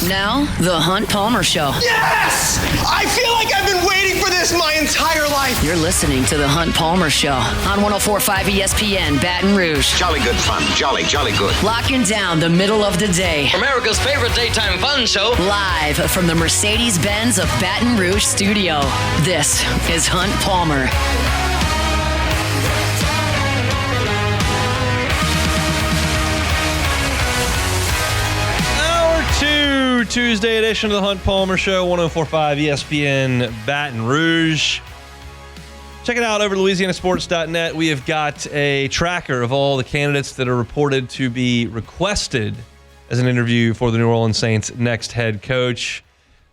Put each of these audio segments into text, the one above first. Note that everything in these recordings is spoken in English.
Now, The Hunt Palmer Show. Yes! I feel like I've been waiting for this my entire life. You're listening to The Hunt Palmer Show on 104.5 ESPN Baton Rouge. Jolly good fun. Jolly good. Locking down the middle of the day. America's favorite daytime fun show. Live from the Mercedes-Benz of Baton Rouge studio. This is Hunt Palmer. Tuesday edition of the Hunt Palmer Show, 104.5 ESPN Baton Rouge. Check it out over LouisianaSports.net. We have got a tracker of all the candidates that are reported to be requested as an interview for the New Orleans Saints' next head coach.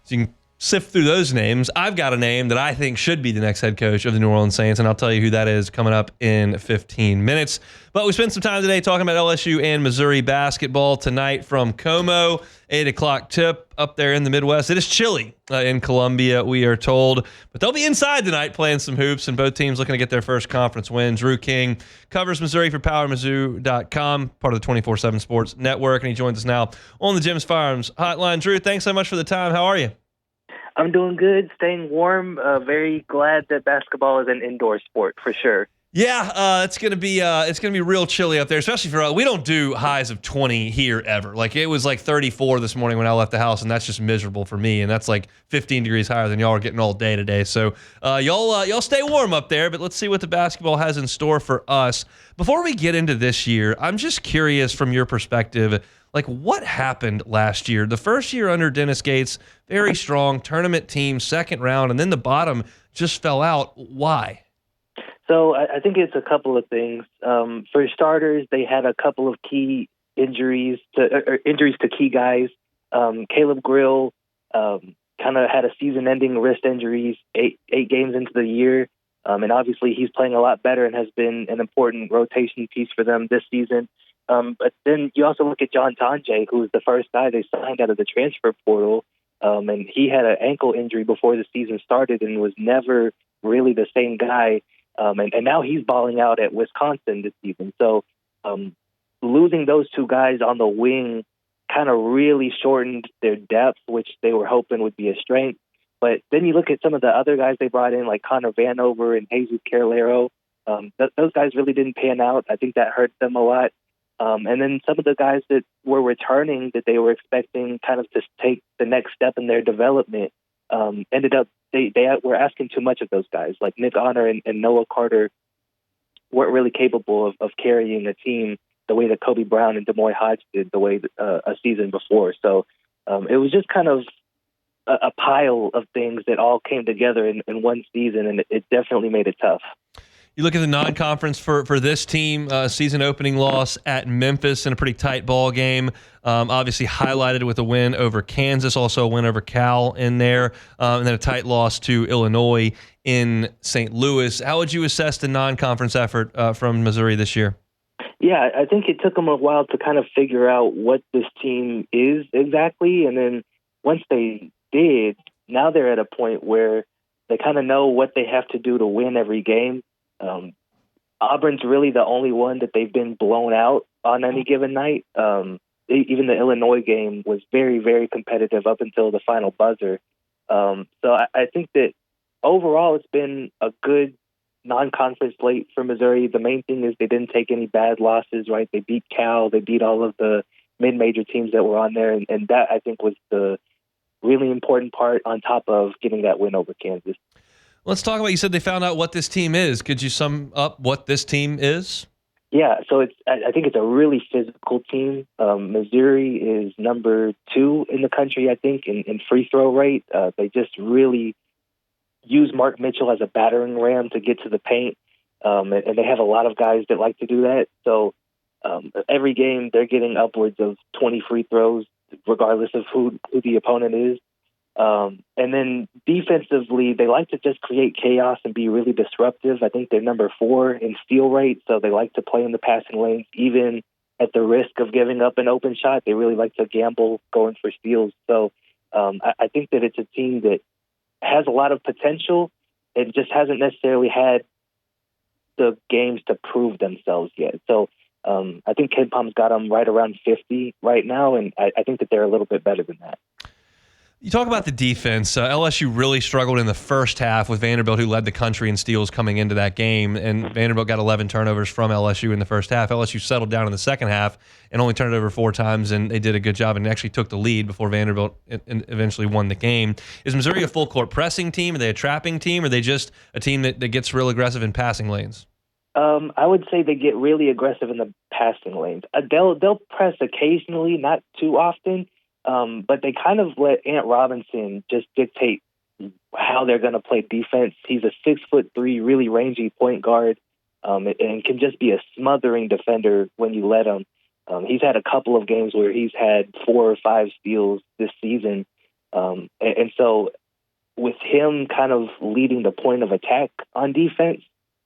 So you can sift through those names. I've got a name that I think should be the next head coach of the New Orleans Saints, and I'll tell you who that is coming up in 15 minutes. But we spent some time today talking about LSU and Missouri basketball tonight from Como. 8 o'clock tip up there in the Midwest. It is chilly in Columbia, we are told. But they'll be inside tonight playing some hoops, and both teams looking to get their first conference win. Drew King covers Missouri for PowerMizzou.com, part of the 24/7 Sports Network, and he joins us now on the Jim's Firearms Hotline. Drew, thanks so much for the time. How are you? I'm doing good, staying warm. Very glad that basketball is an indoor sport for sure. Yeah, it's gonna be real chilly up there, especially for us. We don't do highs of 20 here ever. Like it was like 34 this morning when I left the house, and that's just miserable for me. And that's like 15 degrees higher than y'all are getting all day today. So y'all stay warm up there. But let's see what the basketball has in store for us. Before we get into this year, I'm just curious from your perspective. Like, what happened last year? The first year under Dennis Gates, very strong tournament team, second round, and then the bottom just fell out. Why? So I think it's a couple of things. For starters, they had a couple of key injuries to key guys. Caleb Grill kind of had a season-ending wrist injuries 8 games into the year, and obviously he's playing a lot better and has been an important rotation piece for them this season. But then you also look at John Tonje, who was the first guy they signed out of the transfer portal, and he had an ankle injury before the season started and was never really the same guy. And now he's balling out at Wisconsin this season. So losing those two guys on the wing kind of really shortened their depth, which they were hoping would be a strength. But then you look at some of the other guys they brought in, like Connor Vanover and Jesus Carolero. Those guys really didn't pan out. I think that hurt them a lot. And then some of the guys that were returning that they were expecting kind of to take the next step in their development ended up they were asking too much of those guys. Like Nick Honor and Noah Carter weren't really capable of carrying a team the way that Kobe Brown and Demoy Hodge did the way a season before. So it was just kind of a pile of things that all came together in one season, and it definitely made it tough. You look at the non-conference for this team, season opening loss at Memphis in a pretty tight ball game. Obviously highlighted with a win over Kansas, also a win over Cal in there, and then a tight loss to Illinois in St. Louis. How would you assess the non-conference effort from Missouri this year? Yeah, I think it took them a while to kind of figure out what this team is exactly, and then once they did, now they're at a point where they kind of know what they have to do to win every game. Auburn's really the only one that they've been blown out on any given night. Even the Illinois game was very, very competitive up until the final buzzer. So I think that overall it's been a good non-conference slate for Missouri. The main thing is they didn't take any bad losses, right? They beat Cal. They beat all of the mid-major teams that were on there. And that, I think, was the really important part on top of getting that win over Kansas. Let's talk about, you said they found out what this team is. Could you sum up what this team is? Yeah, so I think it's a really physical team. Missouri is number 2 in the country, I think, in free throw rate. They just really use Mark Mitchell as a battering ram to get to the paint, and they have a lot of guys that like to do that. So every game they're getting upwards of 20 free throws, regardless of who the opponent is. And then defensively, they like to just create chaos and be really disruptive. I think they're number 4 in steal rate, so they like to play in the passing lanes, even at the risk of giving up an open shot. They really like to gamble going for steals. So I think that it's a team that has a lot of potential. It just hasn't necessarily had the games to prove themselves yet. So I think KenPom's got them right around 50 right now, and I think that they're a little bit better than that. You talk about the defense. LSU really struggled in the first half with Vanderbilt, who led the country in steals coming into that game. And Vanderbilt got 11 turnovers from LSU in the first half. LSU settled down in the second half and only turned it over 4 times, and they did a good job and actually took the lead before Vanderbilt eventually won the game. Is Missouri a full-court pressing team? Are they a trapping team? Or are they just a team that gets real aggressive in passing lanes? I would say they get really aggressive in the passing lanes. They'll press occasionally, not too often. But they kind of let Ant Robinson just dictate how they're going to play defense. He's a 6'3", really rangy point guard, and can just be a smothering defender when you let him. He's had a couple of games where he's had 4 or 5 steals this season. And so with him kind of leading the point of attack on defense,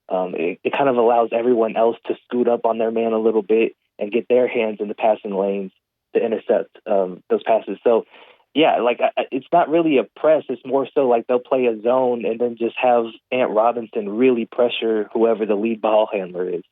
it kind of allows everyone else to scoot up on their man a little bit and get their hands in the passing lanes to intercept those passes. So, yeah, like it's not really a press. It's more so like they'll play a zone and then just have Ant Robinson really pressure whoever the lead ball handler is.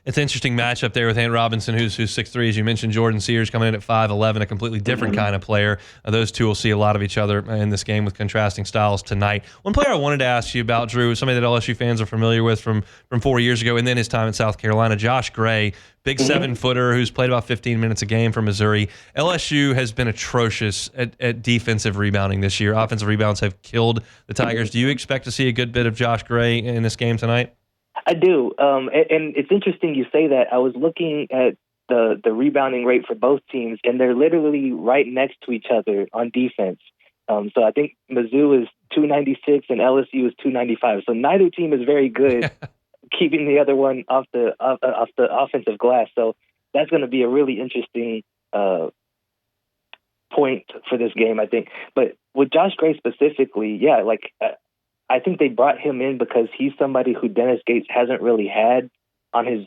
It's an interesting matchup there with Ant Robinson, who's 6'3", as you mentioned. Jordan Sears coming in at 5'11", a completely different kind of player. Those two will see a lot of each other in this game with contrasting styles tonight. One player I wanted to ask you about, Drew, somebody that LSU fans are familiar with from 4 years ago, and then his time in South Carolina, Josh Gray, big 7-footer who's played about 15 minutes a game for Missouri. LSU has been atrocious at defensive rebounding this year. Offensive rebounds have killed the Tigers. Do you expect to see a good bit of Josh Gray in this game tonight? I do, and it's interesting you say that. I was looking at the rebounding rate for both teams, and they're literally right next to each other on defense. So I think Mizzou is 296 and LSU is 295. So neither team is very good keeping the other one off the offensive glass. So that's going to be a really interesting point for this game, I think. But with Josh Gray specifically, yeah, like I think they brought him in because he's somebody who Dennis Gates hasn't really had on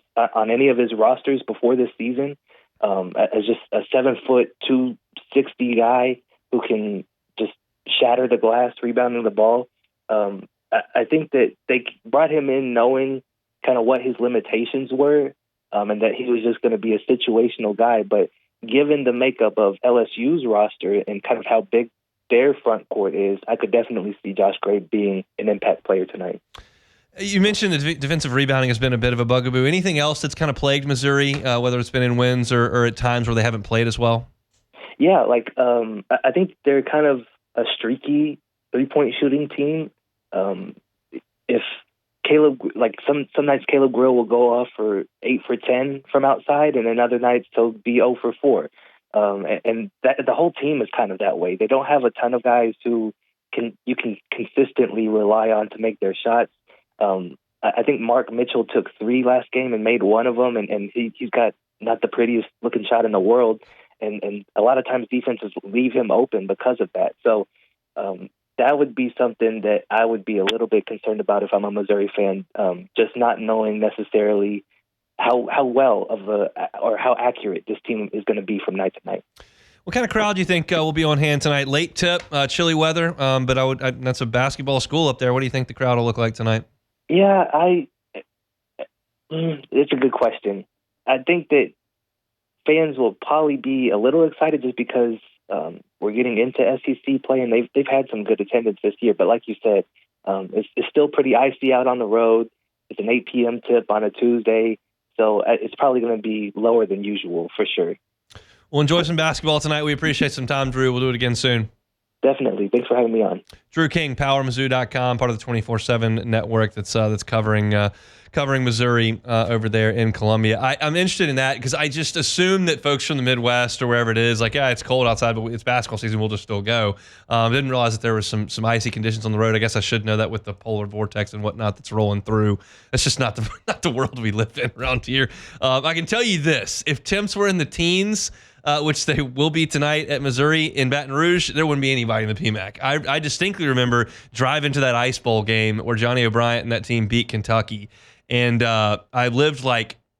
any of his rosters before this season. As just a 7-foot, 260 guy who can just shatter the glass, rebounding the ball. I think that they brought him in knowing kind of what his limitations were, and that he was just going to be a situational guy. But given the makeup of LSU's roster and kind of how big their front court is, I could definitely see Josh Gray being an impact player tonight. You mentioned that defensive rebounding has been a bit of a bugaboo. Anything else that's kind of plagued Missouri, whether it's been in wins or at times where they haven't played as well? Yeah, like I think they're kind of a streaky three-point shooting team. If Caleb, like some nights Caleb Grill will go off for 8 for 10 from outside, and then other nights he'll be 0 for 4. And the whole team is kind of that way. They don't have a ton of guys who you can consistently rely on to make their shots. I think Mark Mitchell took 3 last game and made one of them, and he's got not the prettiest looking shot in the world. And a lot of times defenses leave him open because of that. So that would be something that I would be a little bit concerned about if I'm a Missouri fan, just not knowing necessarily how well or how accurate this team is going to be from night to night. What kind of crowd do you think will be on hand tonight? Late tip, chilly weather, but that's a basketball school up there. What do you think the crowd will look like tonight? Yeah, it's a good question. I think that fans will probably be a little excited just because we're getting into SEC play, and they've had some good attendance this year. But like you said, it's still pretty icy out on the road. It's an 8 p.m. tip on a Tuesday, so it's probably going to be lower than usual for sure. Well, enjoy some basketball tonight. We appreciate some time, Drew. We'll do it again soon. Definitely. Thanks for having me on. Drew King, PowerMizzou.com, part of the 24/7 network that's covering Missouri over there in Columbia. I'm interested in that because I just assume that folks from the Midwest or wherever it is, like, yeah, it's cold outside, but it's basketball season, we'll just still go. Didn't realize that there was some icy conditions on the road. I guess I should know that with the polar vortex and whatnot that's rolling through. It's just not the world we live in around here. I can tell you this: if temps were in the teens, which they will be tonight at Missouri in Baton Rouge, there wouldn't be anybody in the PMAC. I distinctly remember driving to that Ice Bowl game where Johnny O'Bryant and that team beat Kentucky. And I lived,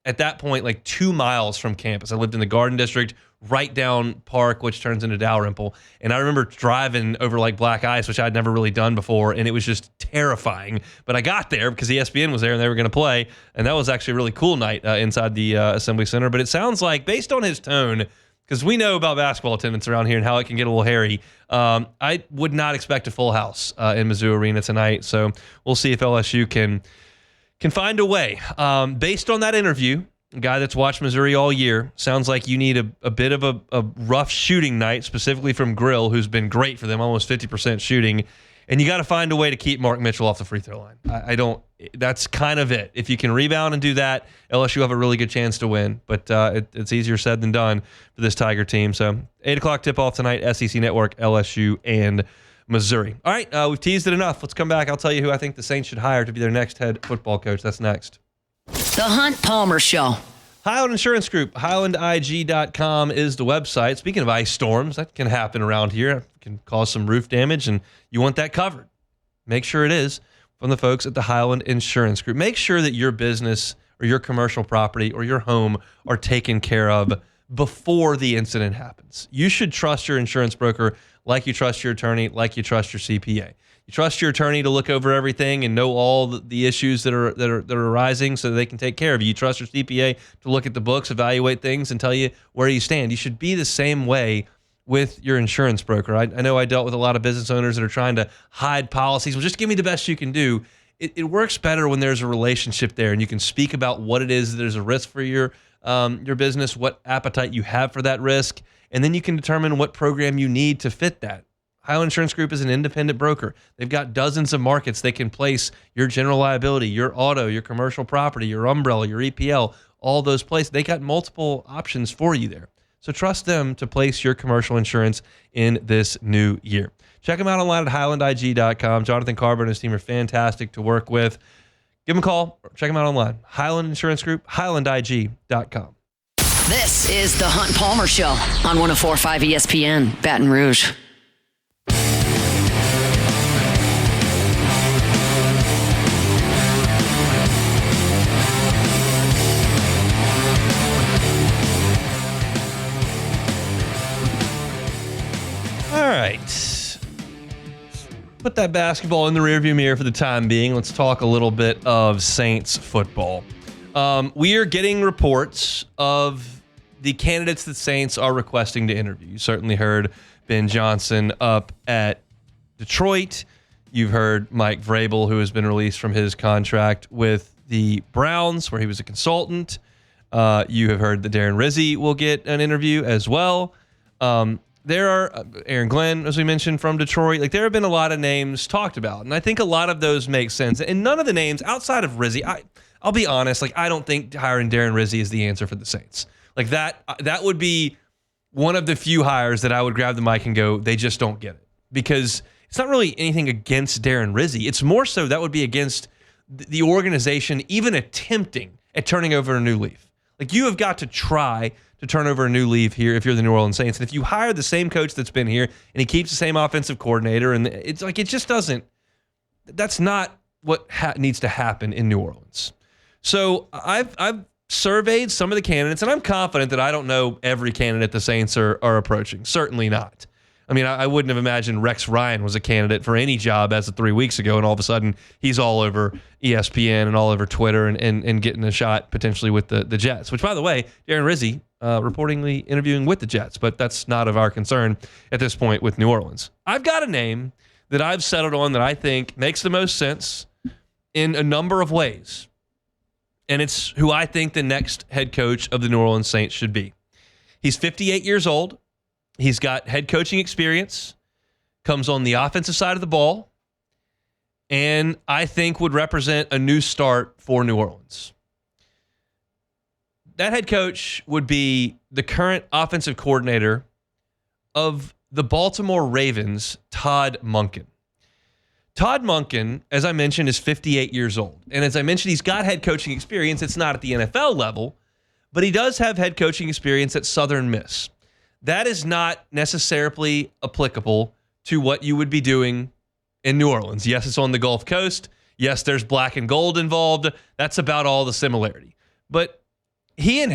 at that point, 2 miles from campus. I lived in the Garden District, right down Park, which turns into Dalrymple. And I remember driving over, black ice, which I'd never really done before, and it was just terrifying. But I got there because ESPN was there and they were going to play, and that was actually a really cool night inside the Assembly Center. But it sounds like, based on his tone, because we know about basketball attendance around here and how it can get a little hairy. I would not expect a full house in Mizzou Arena tonight, so we'll see if LSU can find a way. Based on that interview, a guy that's watched Missouri all year, sounds like you need a bit of a rough shooting night, specifically from Grill, who's been great for them, almost 50% shooting. And you got to find a way to keep Mark Mitchell off the free throw line. That's kind of it. If you can rebound and do that, LSU have a really good chance to win. But it's easier said than done for this Tiger team. So 8 o'clock tip-off tonight, SEC Network, LSU, and Missouri. All right, we've teased it enough. Let's come back. I'll tell you who I think the Saints should hire to be their next head football coach. That's next. The Hunt Palmer Show. Highland Insurance Group, highlandig.com is the website. Speaking of ice storms, that can happen around here. It can cause some roof damage, and you want that covered. Make sure it is from the folks at the Highland Insurance Group. Make sure that your business or your commercial property or your home are taken care of before the incident happens. You should trust your insurance broker like you trust your attorney, like you trust your CPA. You trust your attorney to look over everything and know all the issues that are arising so that they can take care of you. You trust your CPA to look at the books, evaluate things, and tell you where you stand. You should be the same way with your insurance broker. I know I dealt with a lot of business owners that are trying to hide policies. Well, just give me the best you can do. It works better when there's a relationship there and you can speak about what it is. There's a risk for your business, what appetite you have for that risk, and then you can determine what program you need to fit that. Highland Insurance Group is an independent broker. They've got dozens of markets they can place your general liability, your auto, your commercial property, your umbrella, your EPL, all those places. They got multiple options for you there. So trust them to place your commercial insurance in this new year. Check them out online at highlandig.com. Jonathan Carver and his team are fantastic to work with. Give them a call. Or check them out online. Highland Insurance Group, highlandig.com. This is the Hunt Palmer Show on 104.5 ESPN, Baton Rouge. All right. Put that basketball in the rearview mirror for the time being. Let's talk a little bit of Saints football. We are getting reports of the candidates that Saints are requesting to interview. You certainly heard Ben Johnson up at Detroit. You've heard Mike Vrabel, who has been released from his contract with the Browns, where he was a consultant. You have heard that Darren Rizzi will get an interview as well. There are Aaron Glenn, as we mentioned, from Detroit. Like, there have been a lot of names talked about, and I think a lot of those make sense. And none of the names outside of Rizzi, I'll be honest, like, I don't think hiring Darren Rizzi is the answer for the Saints. Like, that would be one of the few hires that I would grab the mic and go, they just don't get it. Because it's not really anything against Darren Rizzi. It's more so that would be against the organization even attempting at turning over a new leaf. Like, you have got to try to turn over a new leaf here if you're the New Orleans Saints. And if you hire the same coach that's been here and he keeps the same offensive coordinator, and it's like, it just doesn't, that's not what needs to happen in New Orleans. So I've surveyed some of the candidates, and I'm confident that I don't know every candidate the Saints are approaching. Certainly not. I mean, I wouldn't have imagined Rex Ryan was a candidate for any job as of 3 weeks ago, and all of a sudden he's all over ESPN and all over Twitter and getting a shot potentially with the Jets, which, by the way, Darren Rizzi reportedly interviewing with the Jets, but that's not of our concern at this point with New Orleans. I've got a name that I've settled on that I think makes the most sense in a number of ways, and it's who I think the next head coach of the New Orleans Saints should be. He's 58 years old. He's got head coaching experience, comes on the offensive side of the ball, and I think would represent a new start for New Orleans. That head coach would be the current offensive coordinator of the Baltimore Ravens, Todd Monken. Todd Monken, as I mentioned, is 58 years old. And as I mentioned, he's got head coaching experience. It's not at the NFL level, but he does have head coaching experience at Southern Miss. That is not necessarily applicable to what you would be doing in New Orleans. Yes, it's on the Gulf Coast. Yes, there's black and gold involved. That's about all the similarity. But Todd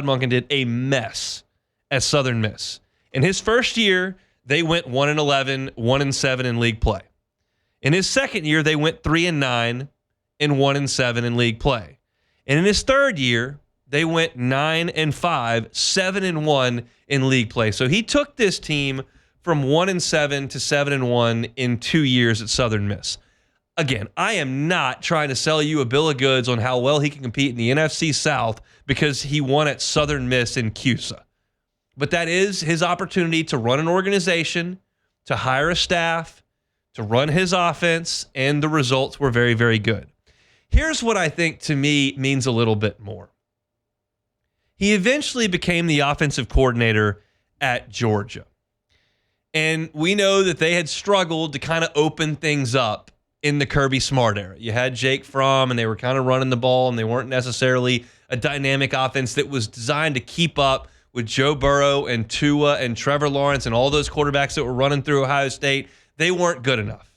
Monken did a mess at Southern Miss. In his first year, they went 1-11, 1-7 in league play. In his second year, they went 3-9 and 1-7 in league play. And in his third year, They went 9-5, 7-1 in league play. So he took this team from 1-7 to 7-1 in 2 years at Southern Miss. Again, I am not trying to sell you a bill of goods on how well he can compete in the NFC South because he won at Southern Miss in CUSA. But that is his opportunity to run an organization, to hire a staff, to run his offense, and the results were very, very good. Here's what I think to me means a little bit more. He eventually became the offensive coordinator at Georgia. And we know that they had struggled to kind of open things up in the Kirby Smart era. You had Jake Fromm, and they were kind of running the ball, and they weren't necessarily a dynamic offense that was designed to keep up with Joe Burrow and Tua and Trevor Lawrence and all those quarterbacks that were running through Ohio State. They weren't good enough.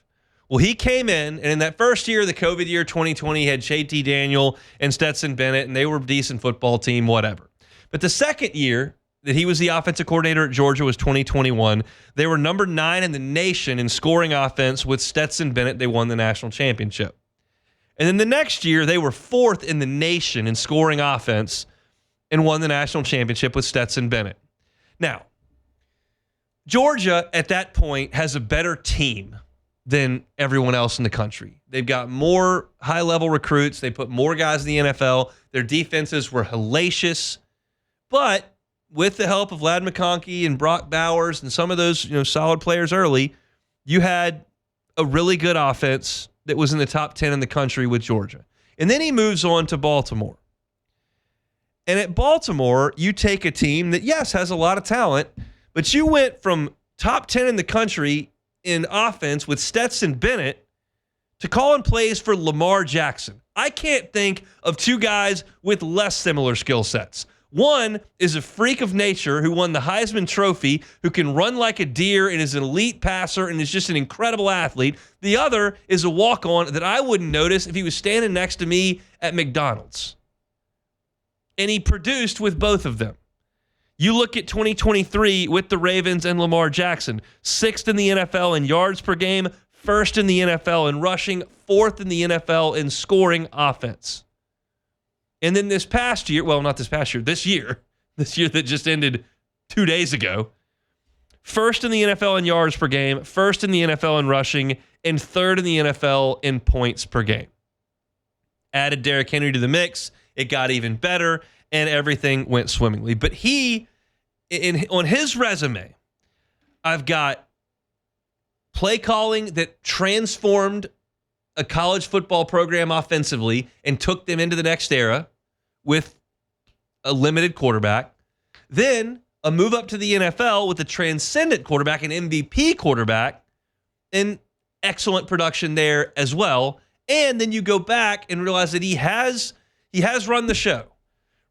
Well, he came in, and in that first year, the COVID year, 2020, he had JT Daniel and Stetson Bennett, and they were a decent football team, whatever. But the second year that he was the offensive coordinator at Georgia was 2021. They were number 9 in the nation in scoring offense with Stetson Bennett. They won the national championship. And then the next year, they were 4th in the nation in scoring offense and won the national championship with Stetson Bennett. Now, Georgia at that point has a better team than everyone else in the country. They've got more high-level recruits. They put more guys in the NFL. Their defenses were hellacious. But with the help of Ladd McConkey and Brock Bowers and some of those solid players early, you had a really good offense that was in the top 10 in the country with Georgia. And then he moves on to Baltimore. And at Baltimore, you take a team that, yes, has a lot of talent, but you went from top 10 in the country in offense with Stetson Bennett to calling plays for Lamar Jackson. I can't think of two guys with less similar skill sets. One is a freak of nature who won the Heisman Trophy, who can run like a deer and is an elite passer and is just an incredible athlete. The other is a walk-on that I wouldn't notice if he was standing next to me at McDonald's. And he produced with both of them. You look at 2023 with the Ravens and Lamar Jackson, 6th in the NFL in yards per game, 1st in the NFL in rushing, 4th in the NFL in scoring offense. And then this past year, well, not this past year, this year that just ended 2 days ago, 1st in the NFL in yards per game, 1st in the NFL in rushing, and 3rd in the NFL in points per game. Added Derrick Henry to the mix, it got even better, and everything went swimmingly. But on his resume, I've got play calling that transformed a college football program offensively and took them into the next era with a limited quarterback. Then a move up to the NFL with a transcendent quarterback, an MVP quarterback, and excellent production there as well. And then you go back and realize that he has run the show.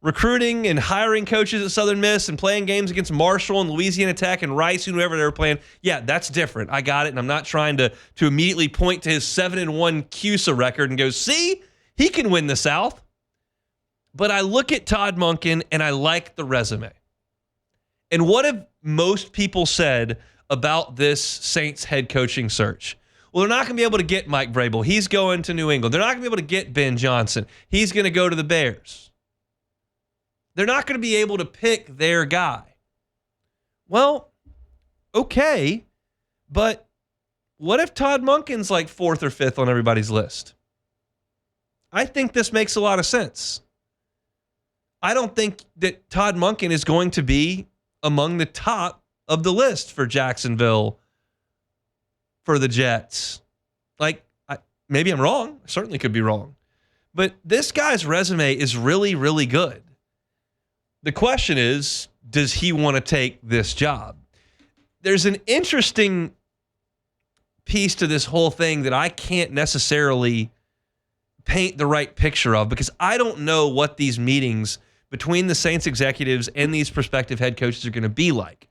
Recruiting and hiring coaches at Southern Miss and playing games against Marshall and Louisiana Tech and Rice and whoever they were playing. Yeah, that's different. I got it, and I'm not trying to immediately point to his 7-1 CUSA record and go, see, he can win the South. But I look at Todd Monken, and I like the resume. And what have most people said about this Saints head coaching search? Well, they're not going to be able to get Mike Vrabel. He's going to New England. They're not going to be able to get Ben Johnson. He's going to go to the Bears. They're not going to be able to pick their guy. Well, okay, but what if Todd Monken's like 4th or 5th on everybody's list? I think this makes a lot of sense. I don't think that Todd Monken is going to be among the top of the list for Jacksonville, for the Jets. Maybe I'm wrong. I certainly could be wrong. But this guy's resume is really, really good. The question is, does he want to take this job? There's an interesting piece to this whole thing that I can't necessarily paint the right picture of because I don't know what these meetings between the Saints executives and these prospective head coaches are going to be like.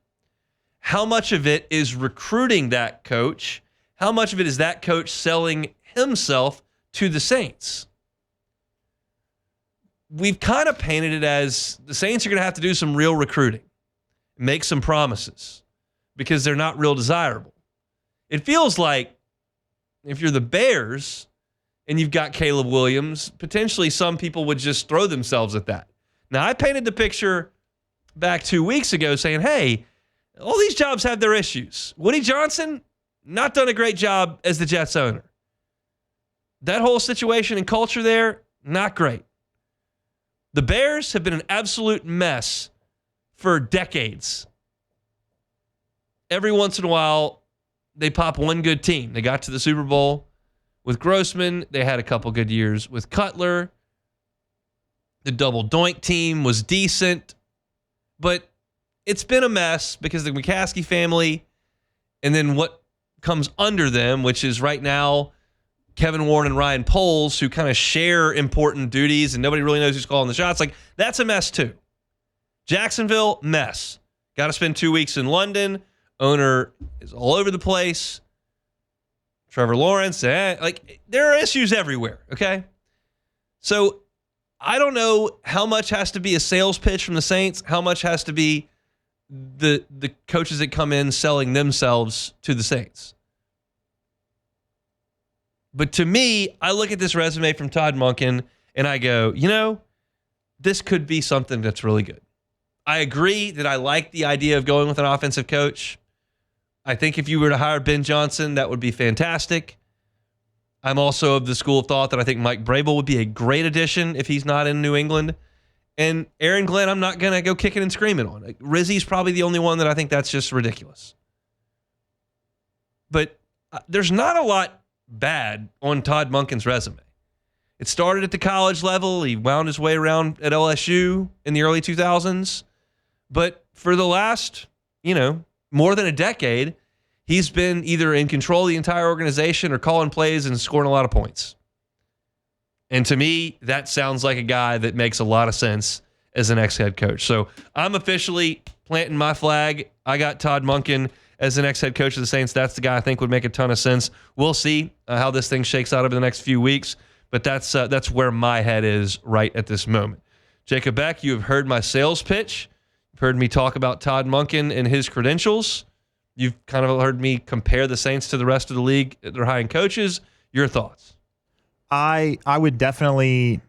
How much of it is recruiting that coach? How much of it is that coach selling himself to the Saints? We've kind of painted it as the Saints are going to have to do some real recruiting, make some promises, because they're not real desirable. It feels like if you're the Bears and you've got Caleb Williams, potentially some people would just throw themselves at that. Now, I painted the picture back 2 weeks ago saying, hey, all these jobs have their issues. Woody Johnson, not done a great job as the Jets owner. That whole situation and culture there, not great. The Bears have been an absolute mess for decades. Every once in a while, they pop one good team. They got to the Super Bowl with Grossman. They had a couple good years with Cutler. The double doink team was decent. But it's been a mess because the McCaskey family and then what comes under them, which is right now Kevin Warren and Ryan Poles, who kind of share important duties and nobody really knows who's calling the shots. Like, that's a mess too. Jacksonville, mess. Got to spend 2 weeks in London. Owner is all over the place. Trevor Lawrence, like, there are issues everywhere, okay? So I don't know how much has to be a sales pitch from the Saints, how much has to be the coaches that come in selling themselves to the Saints. But to me, I look at this resume from Todd Monken and I go, this could be something that's really good. I agree that I like the idea of going with an offensive coach. I think if you were to hire Ben Johnson, that would be fantastic. I'm also of the school of thought that I think Mike Vrabel would be a great addition if he's not in New England. And Aaron Glenn, I'm not going to go kicking and screaming on. Like, Rizzy's probably the only one that I think that's just ridiculous. But there's not a lot bad on Todd Monken's resume. It started at the college level. He wound his way around at LSU in the early 2000s. But for the last, more than a decade, he's been either in control of the entire organization or calling plays and scoring a lot of points. And to me, that sounds like a guy that makes a lot of sense as an ex-head coach. So I'm officially planting my flag. I got Todd Monken as the next head coach of the Saints. That's the guy I think would make a ton of sense. We'll see how this thing shakes out over the next few weeks, but that's where my head is right at this moment. Jacob Beck, you have heard my sales pitch. You've heard me talk about Todd Monken and his credentials. You've kind of heard me compare the Saints to the rest of the league. They're hiring coaches. Your thoughts? I would definitely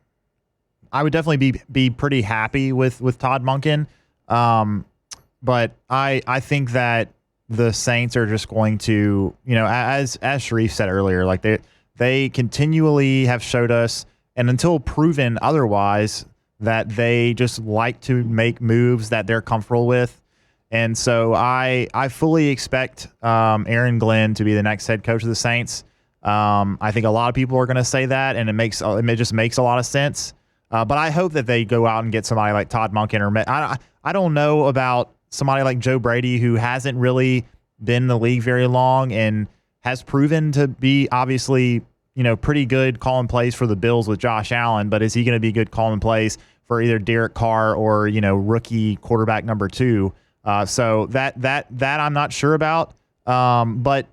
be pretty happy with Todd Monken, but I think that the Saints are just going to, as Sharif said earlier, like they continually have showed us, and until proven otherwise, that they just like to make moves that they're comfortable with. And so I fully expect Aaron Glenn to be the next head coach of the Saints. I think a lot of people are going to say that, and it just makes a lot of sense. But I hope that they go out and get somebody like Todd Monken, or I don't know about somebody like Joe Brady, who hasn't really been in the league very long and has proven to be obviously, pretty good calling plays for the Bills with Josh Allen. But is he going to be good calling plays for either Derek Carr or, rookie quarterback number 2? So that I'm not sure about. But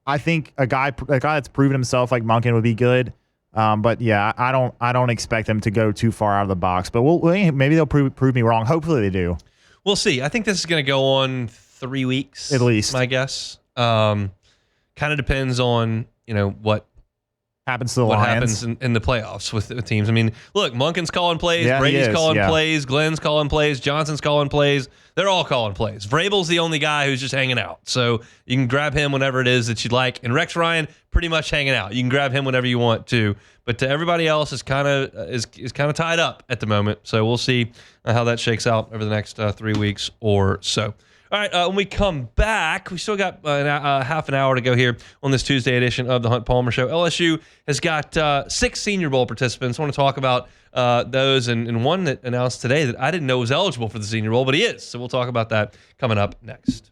I think a guy that's proven himself like Monken would be good. But yeah, I don't expect them to go too far out of the box. But maybe they'll prove me wrong. Hopefully they do. We'll see. I think this is going to go on 3 weeks at least. My guess. Kind of depends on what happens to the what Lions. happens in the playoffs with the teams. I mean, look, Monken's calling plays, Yeah, Brady's calling yeah. plays, Glenn's calling plays, Johnson's calling plays. They're all calling plays. Vrabel's the only guy who's just hanging out. So you can grab him whenever it is that you'd like. And Rex Ryan, pretty much hanging out. You can grab him whenever you want to. But to everybody else is kind of tied up at the moment. So we'll see how that shakes out over the next 3 weeks or so. All right, when we come back, we still got half an hour to go here on this Tuesday edition of the Hunt Palmer Show. LSU has got 6 Senior Bowl participants. I want to talk about those and one that announced today that I didn't know was eligible for the Senior Bowl, but he is. So we'll talk about that coming up next.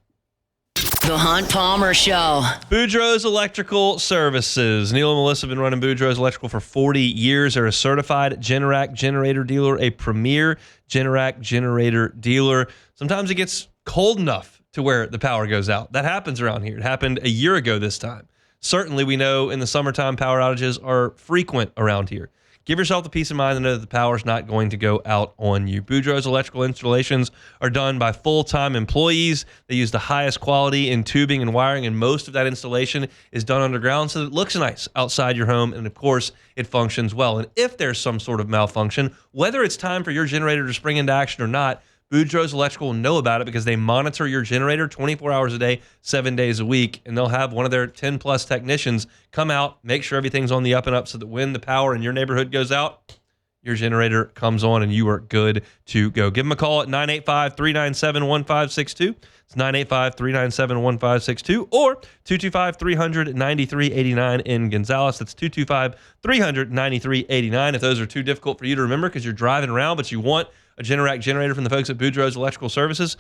The Hunt Palmer Show. Boudreaux's Electrical Services. Neil and Melissa have been running Boudreaux's Electrical for 40 years. They're a certified Generac generator dealer, a premier Generac generator dealer. Sometimes it gets cold enough to where the power goes out. That happens around here. It happened a year ago this time. Certainly, we know in the summertime, power outages are frequent around here. Give yourself the peace of mind to know that the power's not going to go out on you. Boudreaux's electrical installations are done by full-time employees. They use the highest quality in tubing and wiring, and most of that installation is done underground so that it looks nice outside your home, and of course, it functions well. And if there's some sort of malfunction, whether it's time for your generator to spring into action or not, Boudreaux's Electrical will know about it because they monitor your generator 24 hours a day, 7 days a week, and they'll have one of their 10-plus technicians come out, make sure everything's on the up and up so that when the power in your neighborhood goes out, your generator comes on and you are good to go. Give them a call at 985-397-1562. It's 985-397-1562 or 225-300-9389 in Gonzales. That's 225-300-9389. If those are too difficult for you to remember because you're driving around but you want a Generac generator from the folks at Boudreaux's Electrical Services,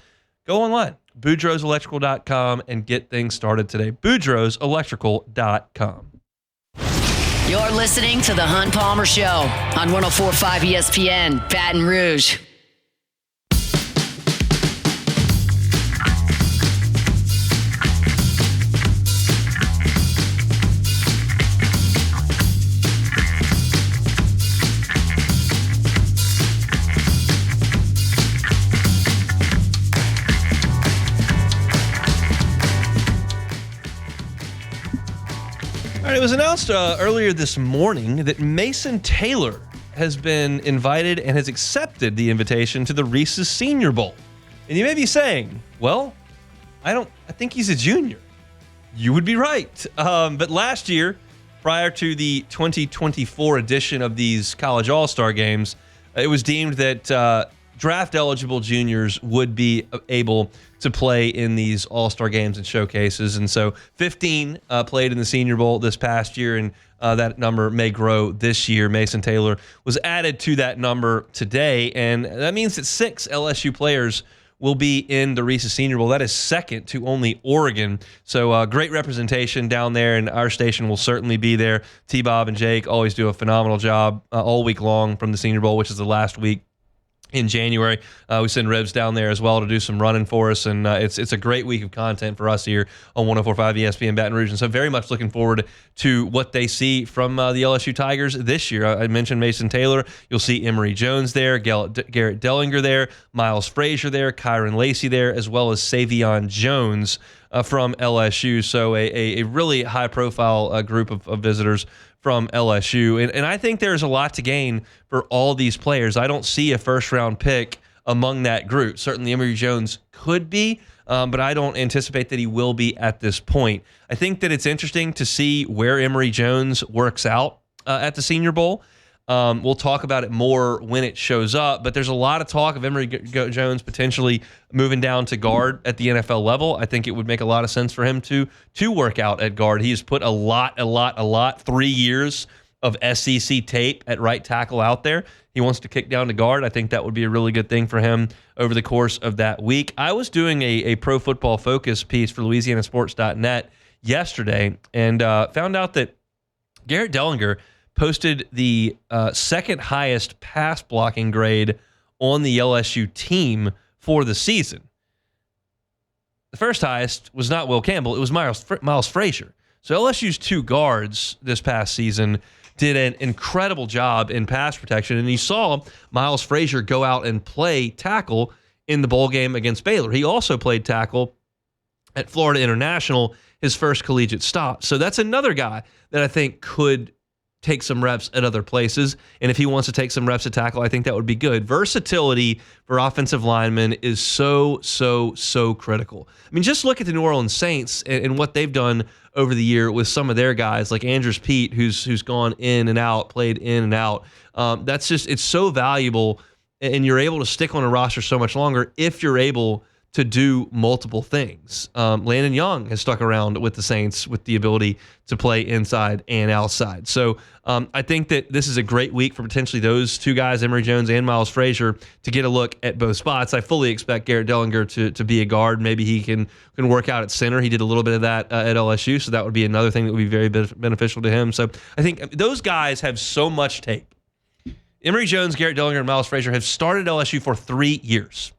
go online, boudreauxelectrical.com, and get things started today. boudreauxelectrical.com. You're listening to The Hunt Palmer Show on 104.5 ESPN, Baton Rouge. It was announced earlier this morning that Mason Taylor has been invited and has accepted the invitation to the Reese's Senior Bowl. And you may be saying, well, I think he's a junior. You would be right. But last year, prior to the 2024 edition of these college all-star games, it was deemed that draft-eligible juniors would be able to play in these all-star games and showcases. And so 15 played in the Senior Bowl this past year, and that number may grow this year. Mason Taylor was added to that number today, and that means that 6 LSU players will be in the Reese's Senior Bowl. That is second to only Oregon. So great representation down there, and our station will certainly be there. T-Bob and Jake always do a phenomenal job all week long from the Senior Bowl, which is the last week in January. We send Ribs down there as well to do some running for us, and it's a great week of content for us here on 104.5 ESPN Baton Rouge, and so very much looking forward to what they see from the LSU Tigers this year. I mentioned Mason Taylor. You'll see Emory Jones there, Garrett Dellinger there, Miles Frazier there, Kyron Lacey there, as well as Savion Jones from LSU. So a really high-profile group of visitors from LSU. And I think there's a lot to gain for all these players. I don't see a first-round pick among that group. Certainly Emory Jones could be, but I don't anticipate that he will be at this point. I think that it's interesting to see where Emory Jones works out at the Senior Bowl. We'll talk about it more when it shows up, but there's a lot of talk of Emory Jones potentially moving down to guard at the NFL level. I think it would make a lot of sense for him to work out at guard. He has put a lot, 3 years of SEC tape at right tackle out there. He wants to kick down to guard. I think that would be a really good thing for him over the course of that week. I was doing a Pro Football Focus piece for LouisianaSports.net yesterday and found out that Garrett Dellinger posted the second highest pass blocking grade on the LSU team for the season. The first highest was not Will Campbell, it was Miles Frazier. So LSU's 2 guards this past season did an incredible job in pass protection, and you saw Miles Frazier go out and play tackle in the bowl game against Baylor. He also played tackle at Florida International, his first collegiate stop. So that's another guy that I think could take some reps at other places. And if he wants to take some reps at tackle, I think that would be good. Versatility for offensive linemen is so critical. I mean, just look at the New Orleans Saints and what they've done over the year with some of their guys, like Andrews Pete, who's gone in and out, played in and out. That's just, it's so valuable, and you're able to stick on a roster so much longer if you're able to do multiple things. Landon Young has stuck around with the Saints with the ability to play inside and outside. So I think that this is a great week for potentially those 2 guys, Emory Jones and Miles Frazier, to get a look at both spots. I fully expect Garrett Dellinger to be a guard. Maybe he can work out at center. He did a little bit of that at LSU, so that would be another thing that would be very beneficial to him. So I think those guys have so much tape. Emory Jones, Garrett Dellinger, and Miles Frazier have started LSU for 3 years.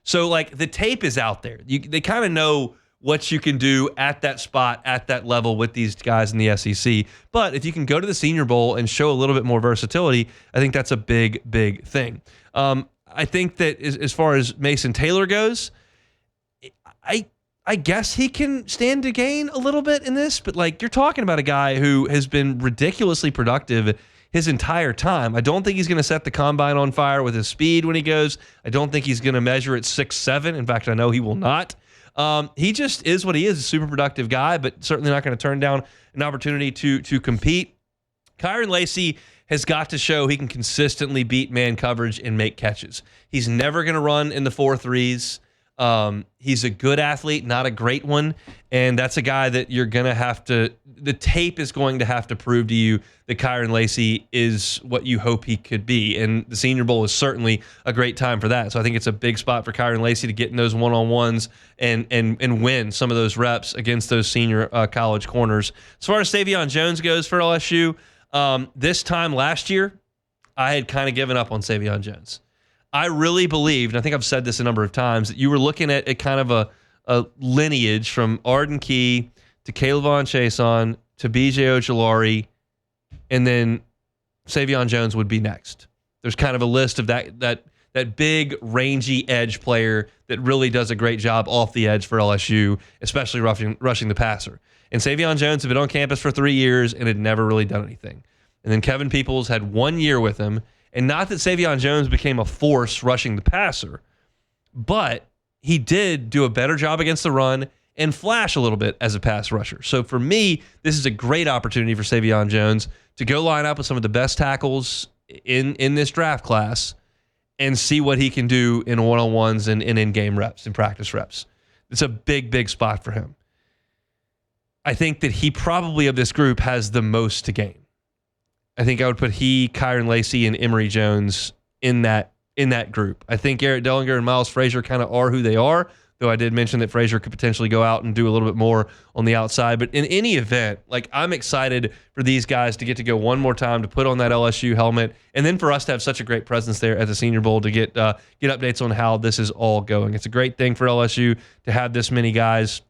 So, like, the tape is out there. They kind of know what you can do at that spot, at that level with these guys in the SEC. But if you can go to the Senior Bowl and show a little bit more versatility, I think that's a big, big thing. I think that as far as Mason Taylor goes, I guess he can stand to gain a little bit in this, but like you're talking about a guy who has been ridiculously productive his entire time. I don't think he's going to set the combine on fire with his speed when he goes. I don't think he's going to measure at 6'7". In fact, I know he will not. He just is what he is, a super productive guy, but certainly not going to turn down an opportunity to compete. Kyron Lacy has got to show he can consistently beat man coverage and make catches. He's never going to run in the 4.3s. He's a good athlete, not a great one. And that's a guy that you're going to have to, the tape is going to have to prove to you that Kyron Lacy is what you hope he could be. And the Senior Bowl is certainly a great time for that. So I think it's a big spot for Kyron Lacy to get in those one-on-ones and win some of those reps against those senior college corners. As far as Savion Jones goes for LSU, this time last year, I had kind of given up on Savion Jones. I really believed, and I think I've said this a number of times, that you were looking at a kind of a lineage from Arden Key to Calevon Chason to B.J. Ojulari, and then Savion Jones would be next. There's kind of a list of that big, rangy edge player that really does a great job off the edge for LSU, especially rushing the passer. And Savion Jones had been on campus for 3 years and had never really done anything. And then Kevin Peoples had 1 year with him. And not that Savion Jones became a force rushing the passer, but he did do a better job against the run and flash a little bit as a pass rusher. So for me, this is a great opportunity for Savion Jones to go line up with some of the best tackles in this draft class and see what he can do in one-on-ones and in-game reps and practice reps. It's a big, big spot for him. I think that he probably of this group has the most to gain. I think I would put Kyron Lacy, and Emory Jones in that group. I think Garrett Dellinger and Miles Frazier kind of are who they are, though I did mention that Frazier could potentially go out and do a little bit more on the outside. But in any event, like I'm excited for these guys to get to go one more time to put on that LSU helmet, and then for us to have such a great presence there at the Senior Bowl to get updates on how this is all going. It's a great thing for LSU to have this many guys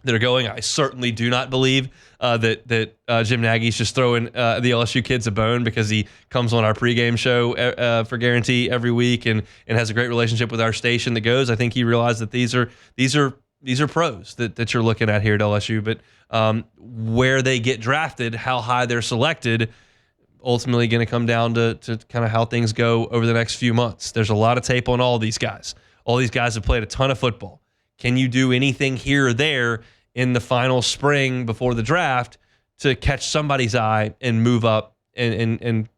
that are going. I certainly do not believe that Jim Nagy's just throwing the LSU kids a bone because he comes on our pregame show for Guarantee every week and has a great relationship with our station that goes. I think he realized that these are pros that you're looking at here at LSU, but where they get drafted, how high they're selected, ultimately going to come down to kind of how things go over the next few months. There's a lot of tape on all these guys. All these guys have played a ton of football. Can you do anything here or there in the final spring before the draft to catch somebody's eye and move up and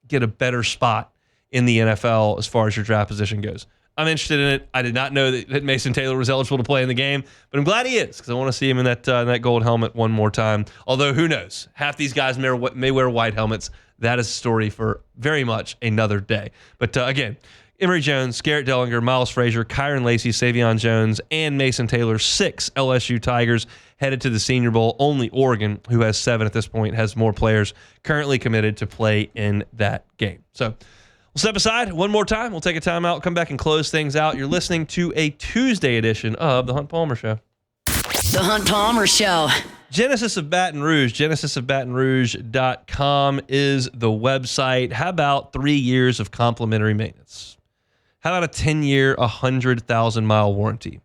get a better spot in the NFL as far as your draft position goes? I'm interested in it. I did not know that Mason Taylor was eligible to play in the game, but I'm glad he is because I want to see him in that gold helmet one more time. Although, who knows? Half these guys may wear white helmets. That is a story for very much another day. But again, Emory Jones, Garrett Dellinger, Miles Frazier, Kyron Lacy, Savion Jones, and Mason Taylor, 6 LSU Tigers headed to the Senior Bowl. Only Oregon, who has 7 at this point, has more players currently committed to play in that game. So we'll step aside one more time. We'll take a timeout, come back and close things out. You're listening to a Tuesday edition of The Hunt Palmer Show. The Hunt Palmer Show. Genesis of Baton Rouge, genesisofbatonrouge.com is the website. How about 3 years of complimentary maintenance? How about a 10-year, 100,000-mile warranty?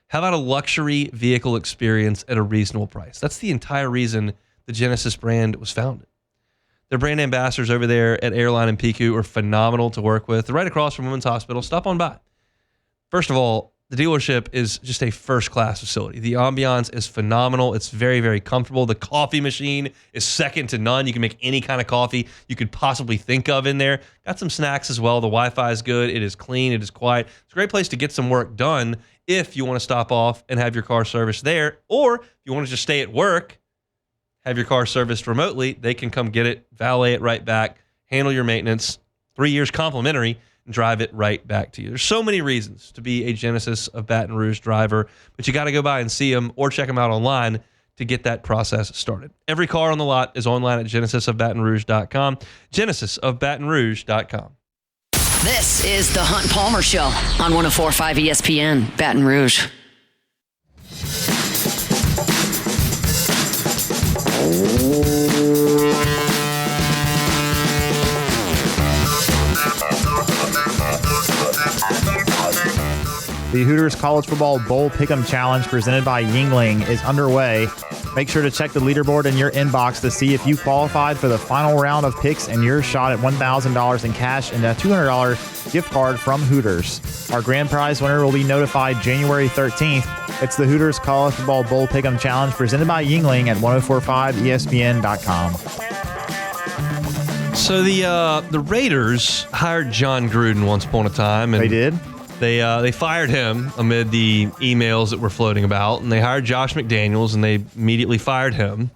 How about a luxury vehicle experience at a reasonable price? That's the entire reason the Genesis brand was founded. Their brand ambassadors over there at Airline and PQ are phenomenal to work with. They're right across from Women's Hospital. Stop on by. First of all, the dealership is just a first-class facility. The ambiance is phenomenal. It's very, very comfortable. The coffee machine is second to none. You can make any kind of coffee you could possibly think of in there. Got some snacks as well. The Wi-Fi is good. It is clean. It is quiet. It's a great place to get some work done if you want to stop off and have your car serviced there. Or if you want to just stay at work, have your car serviced remotely, they can come get it, valet it right back, handle your maintenance, 3 years complimentary, and drive it right back to you. There's so many reasons to be a Genesis of Baton Rouge driver, but you got to go by and see them or check them out online to get that process started. Every car on the lot is online at genesisofbatonrouge.com, genesisofbatonrouge.com. This is the Hunt Palmer Show on 104.5 ESPN, Baton Rouge. The Hooters College Football Bowl Pick'em Challenge presented by Yingling is underway. Make sure to check the leaderboard in your inbox to see if you qualified for the final round of picks and your shot at $1,000 in cash and a $200 gift card from Hooters. Our grand prize winner will be notified January 13th. It's the Hooters College Football Bowl Pick'em Challenge presented by Yingling at 1045ESPN.com. So the Raiders hired John Gruden once upon a time. And They did? They fired him amid the emails that were floating about, and they hired Josh McDaniels, and they immediately fired him.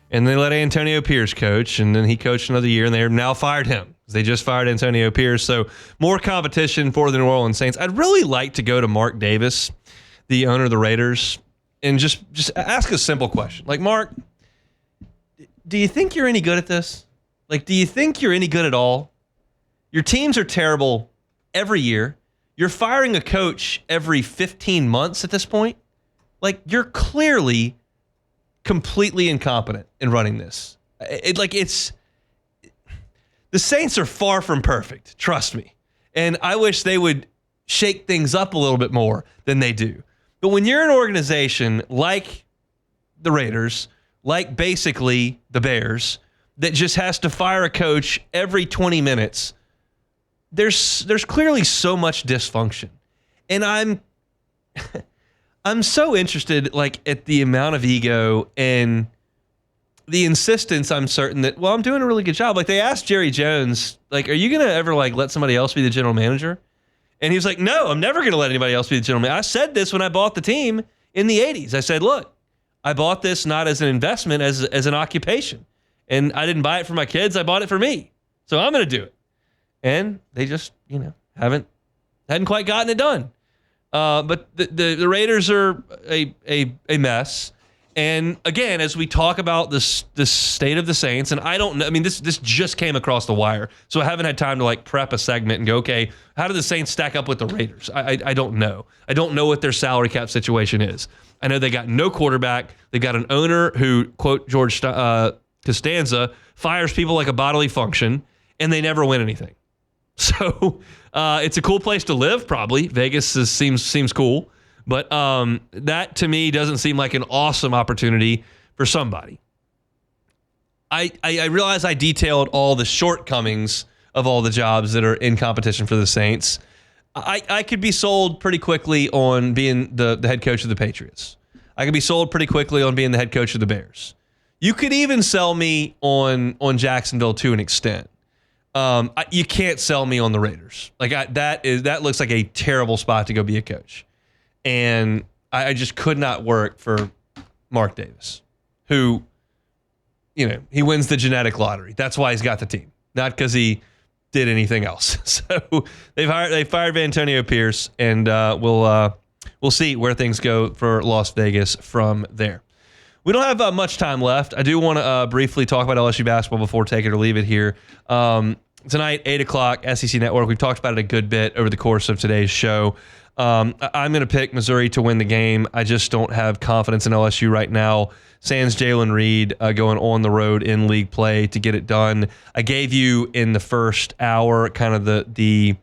And they let Antonio Pierce coach, and then he coached another year, and they have now fired him. They just fired Antonio Pierce, so more competition for the New Orleans Saints. I'd really like to go to Mark Davis, the owner of the Raiders, and just ask a simple question. Like, Mark, do you think you're any good at this? Like, do you think you're any good at all? Your teams are terrible every year. You're firing a coach every 15 months at this point. Like, you're clearly completely incompetent in running this. The Saints are far from perfect, trust me. And I wish they would shake things up a little bit more than they do. But when you're an organization like the Raiders, like basically the Bears, that just has to fire a coach every 20 minutes, there's clearly so much dysfunction. And I'm so interested, like, at the amount of ego and the insistence. I'm certain that, well, I'm doing a really good job. Like, they asked Jerry Jones, like, are you going to ever, like, let somebody else be the general manager? And he was like, no, I'm never going to let anybody else be the general manager. I said this when I bought the team in the 80s. I said, look, I bought this not as an investment, as an occupation. And I didn't buy it for my kids. I bought it for me. So I'm going to do it. And they just, hadn't quite gotten it done. But the Raiders are a mess. And again, as we talk about this state of the Saints, and I don't know, I mean, this just came across the wire, so I haven't had time to, like, prep a segment and go, okay, how do the Saints stack up with the Raiders? I don't know. I don't know what their salary cap situation is. I know they got no quarterback. They got an owner who, quote George Costanza, fires people like a bodily function, and they never win anything. So it's a cool place to live, probably. Vegas seems cool. But that, to me, doesn't seem like an awesome opportunity for somebody. I realize I detailed all the shortcomings of all the jobs that are in competition for the Saints. I could be sold pretty quickly on being the head coach of the Patriots. I could be sold pretty quickly on being the head coach of the Bears. You could even sell me on Jacksonville to an extent. You can't sell me on the Raiders. Like, that looks like a terrible spot to go be a coach. And I just could not work for Mark Davis, who, he wins the genetic lottery. That's why he's got the team, not because he did anything else. So they fired Antonio Pierce, and we'll see where things go for Las Vegas from there. We don't have much time left. I do want to briefly talk about LSU basketball before take it or leave it here. Tonight, 8 o'clock, SEC Network. We've talked about it a good bit over the course of today's show. I'm going to pick Missouri to win the game. I just don't have confidence in LSU right now. Sans Jalen Reed going on the road in league play to get it done. I gave you in the first hour kind of the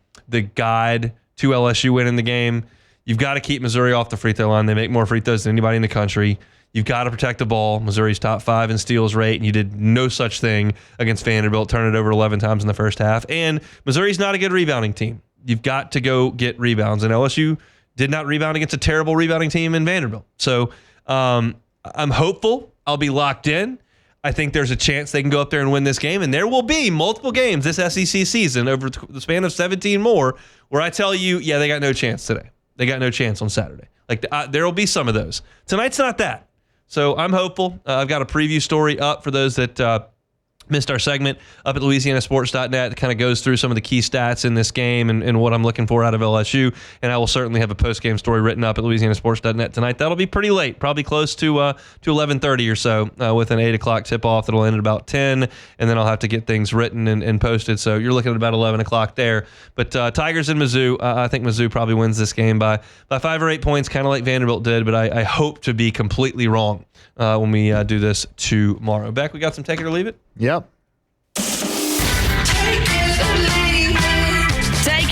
guide to LSU winning the game. You've got to keep Missouri off the free throw line. They make more free throws than anybody in the country. You've got to protect the ball. Missouri's top 5 in steals rate, and you did no such thing against Vanderbilt, turn it over 11 times in the first half. And Missouri's not a good rebounding team. You've got to go get rebounds, and LSU did not rebound against a terrible rebounding team in Vanderbilt. So I'm hopeful. I'll be locked in. I think there's a chance they can go up there and win this game, and there will be multiple games this SEC season over the span of 17 more where I tell you, yeah, they got no chance today. They got no chance on Saturday. Like, there will be some of those. Tonight's not that. So I'm hopeful. I've got a preview story up for those that missed our segment up at LouisianaSports.net that kind of goes through some of the key stats in this game and what I'm looking for out of LSU. And I will certainly have a post-game story written up at LouisianaSports.net tonight. That'll be pretty late, probably close to 11:30 or so, with an 8 o'clock tip-off that'll end at about 10, and then I'll have to get things written and posted. So you're looking at about 11 o'clock there. But Tigers and Mizzou, I think Mizzou probably wins this game by 5 or 8 points, kind of like Vanderbilt did, but I hope to be completely wrong when we do this tomorrow. Beck, we got some take it or leave it? Yep. Take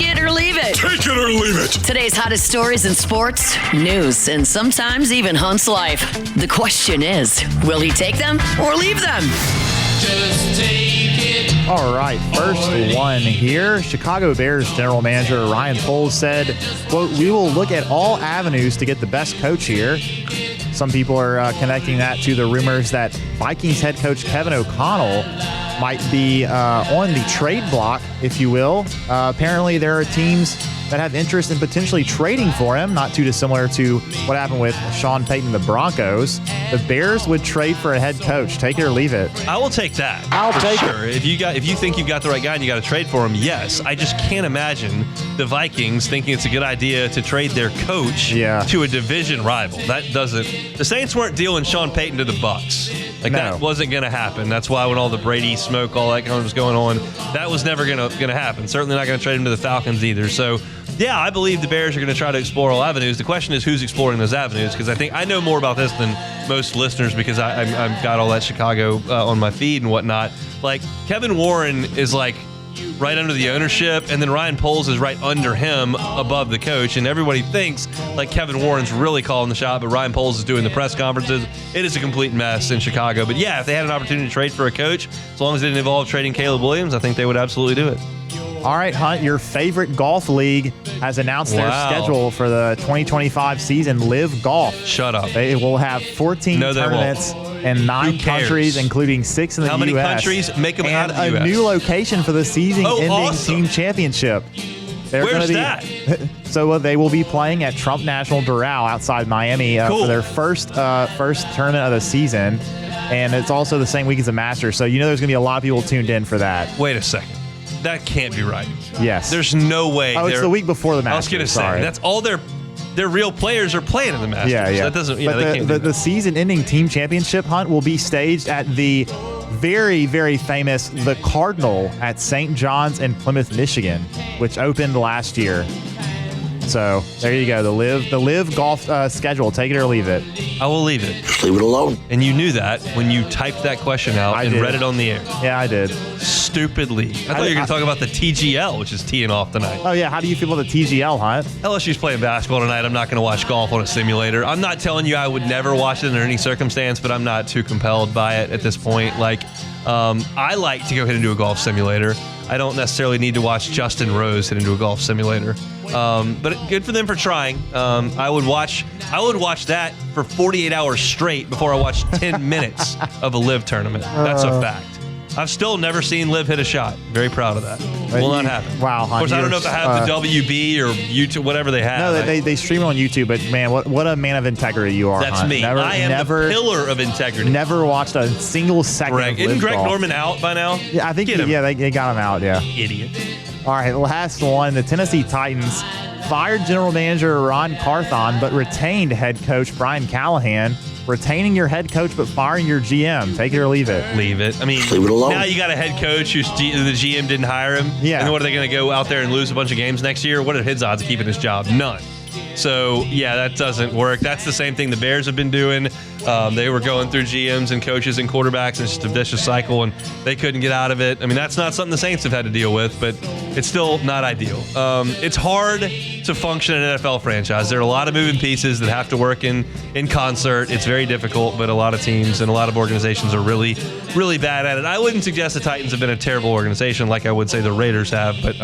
it or leave it. Take it or leave it. Today's hottest stories in sports, news, and sometimes even Hunt's life. The question is, will he take them or leave them? Just take it. All right, first one here. Chicago Bears general manager Ryan Poles said, quote, "We will look at all avenues to get the best coach here." Some people are connecting that to the rumors that Vikings head coach Kevin O'Connell might be on the trade block, if you will. Apparently, there are teams that have interest in potentially trading for him, not too dissimilar to what happened with Sean Payton, the Broncos. The Bears would trade for a head coach. Take it or leave it. I will take that. I'll take it. If you think you've got the right guy and you got to trade for him, yes. I just can't imagine the Vikings thinking it's a good idea to trade their coach to a division rival. That doesn't. The Saints weren't dealing Sean Payton to the Bucs. That wasn't going to happen. That's why when all the Brady smoke, all that kind of was going on, that was never going to happen. Certainly not going to trade him to the Falcons either. So, yeah, I believe the Bears are going to try to explore all avenues. The question is who's exploring those avenues, because I know more about this than most listeners because I've got all that Chicago on my feed and whatnot. Like, Kevin Warren is like right under the ownership, and then Ryan Poles is right under him above the coach, and everybody thinks like Kevin Warren's really calling the shot, but Ryan Poles is doing the press conferences. It is a complete mess in Chicago. But yeah, if they had an opportunity to trade for a coach, as long as it didn't involve trading Caleb Williams, I think they would absolutely do it. All right, Hunt, your favorite golf league has announced their schedule for the 2025 season, Live Golf. Shut up. They will have 14 tournaments in 9 countries, incling 6 in the U.S. How many countries? Make them out of the U.S. A new location for the season-ending team championship. Where's that? So they will be playing at Trump National Doral outside Miami for their first tournament of the season. And it's also the same week as the Masters. So you know there's going to be a lot of people tuned in for that. Wait a second. That can't be right. Yes. There's no way. Oh, it's the week before the Masters. I was going to say, that's all their real players are playing in the Masters. Yeah. That doesn't, the season-ending team championship hunt will be staged at the very, very famous The Cardinal at St. John's in Plymouth, Michigan, which opened last year. So there you go. The live golf schedule. Take it or leave it. I will leave it. Just leave it alone. And you knew that when you typed that question out read it on the air. Yeah, I did. Stupidly. I thought you were going to talk about the TGL, which is teeing off tonight. Oh, yeah. How do you feel about the TGL, Hunt? LSU's playing basketball tonight. I'm not going to watch golf on a simulator. I'm not telling you I would never watch it under any circumstance, but I'm not too compelled by it at this point. Like, I like to go ahead and do a golf simulator. I don't necessarily need to watch Justin Rose hit into a golf simulator. But good for them for trying. I would watch that for 48 hours straight before I watch 10 minutes of a live tournament. That's a fact. I've still never seen Liv hit a shot. Very proud of that. Will not happen. Wow. Of course, I don't know if I have the WB or YouTube, whatever they have. No, they stream it on YouTube, but man, what a man of integrity you are. That's me. I am the pillar of integrity. Never watched a single second of Liv Isn't Greg golf. Norman out by now? Yeah, I think they got him out, yeah. Idiot. All right, last one. The Tennessee Titans fired general manager Ron Carthon, but retained head coach Brian Callahan. Retaining your head coach, but firing your GM. Take it or leave it. Leave it. I mean, leave it alone. Now you got a head coach who's the GM didn't hire him. Yeah. And what are they going to go out there and lose a bunch of games next year? What are his odds of keeping his job? None. So, yeah, that doesn't work. That's the same thing the Bears have been doing. They were going through GMs and coaches and quarterbacks, and it's just a vicious cycle, and they couldn't get out of it. I mean, that's not something the Saints have had to deal with, but it's still not ideal. It's hard to function in an NFL franchise. There are a lot of moving pieces that have to work in concert. It's very difficult, but a lot of teams and a lot of organizations are really, really bad at it. I wouldn't suggest the Titans have been a terrible organization like I would say the Raiders have, but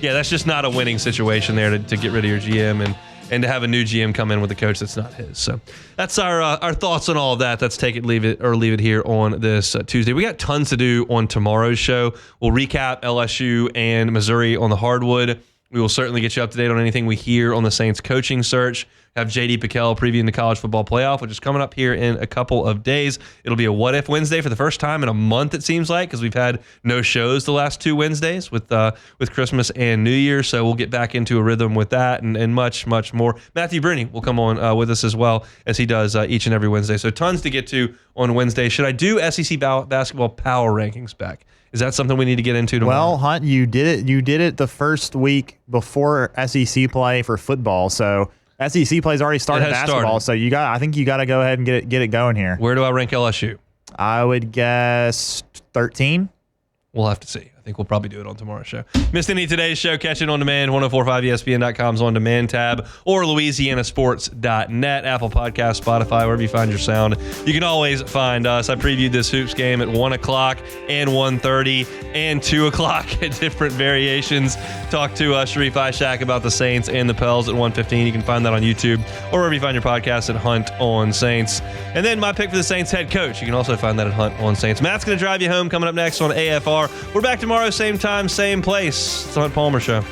yeah, that's just not a winning situation there to get rid of your GM and to have a new GM come in with a coach that's not his. So that's our thoughts on all of that. Let's take it, leave it here on this Tuesday. We got tons to do on tomorrow's show. We'll recap LSU and Missouri on the hardwood. We will certainly get you up to date on anything we hear on the Saints coaching search. have JD Piquel previewing the college football playoff, which is coming up here in a couple of days. It'll be a What If Wednesday for the first time in a month, it seems like, because we've had no shows the last 2 Wednesdays with Christmas and New Year. So we'll get back into a rhythm with that and much, much more. Matthew Bruni will come on with us as well, as he does each and every Wednesday. So tons to get to on Wednesday. Should I do SEC basketball power rankings back? Is that something we need to get into tomorrow? Well, Hunt, you did it. You did it the first week before SEC play for football. So SEC play's already started basketball. Started. So I think you got to go ahead and get it going here. Where do I rank LSU? I would guess 13. We'll have to see. I think we'll probably do it on tomorrow's show. Missed any of today's show? Catch it on demand, 1045ESPN.com's on demand tab, or LouisianaSports.net, Apple Podcasts, Spotify, wherever you find your sound. You can always find us. I previewed this Hoops game at 1 o'clock and 1:30 and 2 o'clock at different variations. Talk to Sharif Ishak about the Saints and the Pels at 1:15. You can find that on YouTube or wherever you find your podcast at Hunt on Saints. And then my pick for the Saints head coach. You can also find that at Hunt on Saints. Matt's going to drive you home coming up next on AFR. We're back tomorrow, same time, same place. It's the Hunt Palmer Show.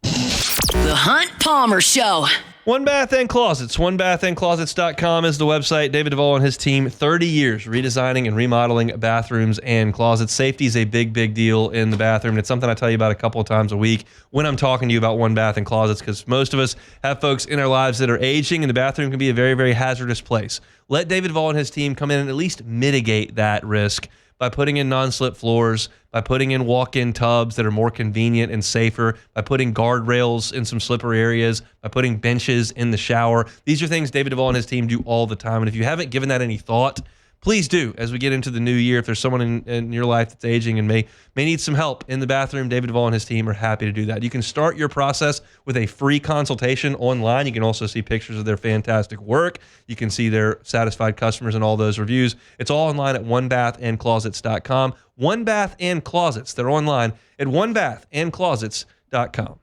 The Hunt Palmer Show. One Bath and Closets. OneBathAndClosets.com is the website. David Duvall and his team, 30 years redesigning and remodeling bathrooms and closets. Safety is a big, big deal in the bathroom. It's something I tell you about a couple of times a week when I'm talking to you about One Bath and Closets, because most of us have folks in our lives that are aging, and the bathroom can be a very, very hazardous place. Let David Duvall and his team come in and at least mitigate that risk by putting in non-slip floors, by putting in walk-in tubs that are more convenient and safer, by putting guardrails in some slippery areas, by putting benches in the shower. These are things David Duvall and his team do all the time. And if you haven't given that any thought, please do as we get into the new year. If there's someone in your life that's aging and may need some help in the bathroom, David Duvall and his team are happy to do that. You can start your process with a free consultation online. You can also see pictures of their fantastic work. You can see their satisfied customers and all those reviews. It's all online at onebathandclosets.com. One Bath and Closets. They're online at onebathandclosets.com.